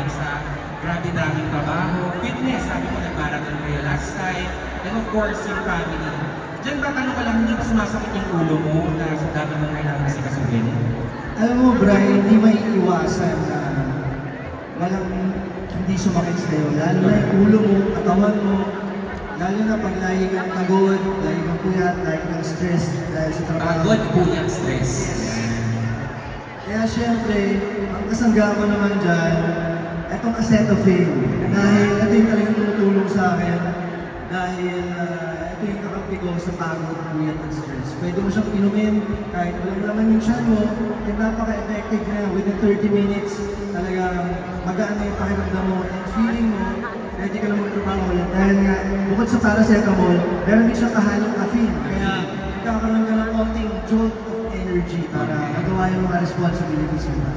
lang sa grabe-daming trabaho, fitness, sabi ko nag-marathon kayo last time, and of course, your family. Diyan ba, tanong ko lang, hindi ba sumasakit yung ulo mo na sa dami mong kailangan si Kasubin? Alam mo, Brian, hindi may iwasan na walang hindi sumakit sa'yo. Lalo na yung ulo mo, katawan mo, lalo na pag lagi kang pagod, lagi kang puyat, lagi kang stress dahil sa trabaho. Pagod, puyat, stress. Kaya syempre, ang kasangga ko naman dyan, etong acetylene. Dahil ito yung talagang tumutulong sa akin. Dahil ito yung kakampi ko sa pagod, puyat, at stress. Pwede mo siyang inumin kahit walang laman yung tiyan mo. And napaka-effective na within 30 minutes. Talagang magaan na yung pakiramdam mo and feeling mo, pwede ka lang magtrabaho ulit. Dahil nga, bukod sa paracetamol, meron din siyang kahalong caffeine. Kaya kakaroon ka ng konting jolt of energy para magawa yung mga responsibilities mo.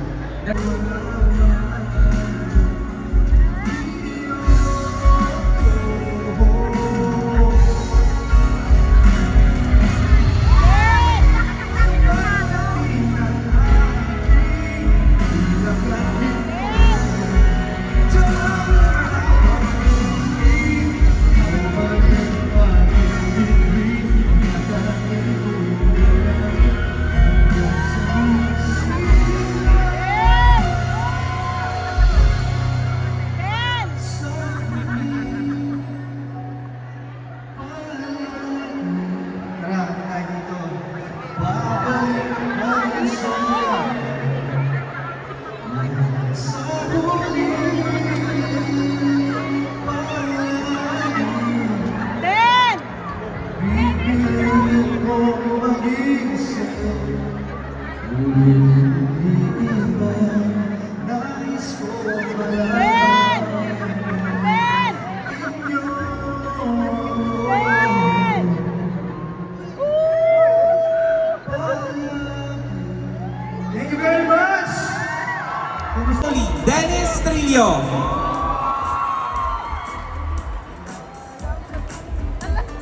Dennis Trillo.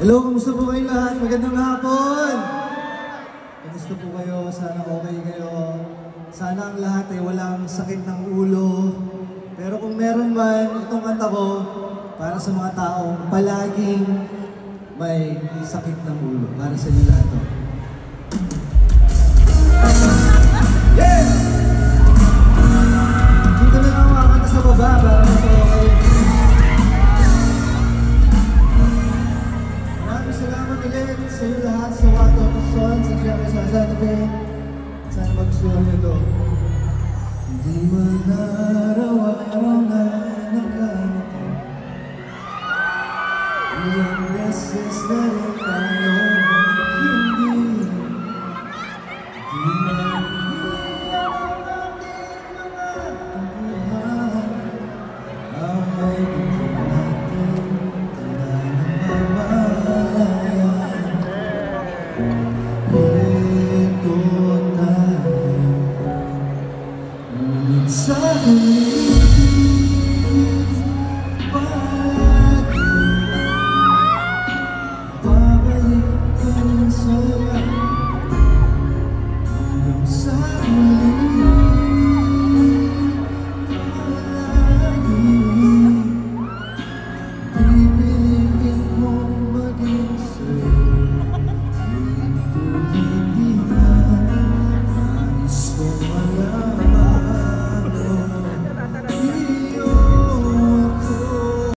Hello, kamusta po kayo lahat? Magandang hapon! Kamusta po kayo? Sana okay kayo. Sana ang lahat ay walang sakit ng ulo. Pero kung meron man, itong kanta ko para sa mga taong palaging may sakit ng ulo. Para sa inyo lahat to. Yeah!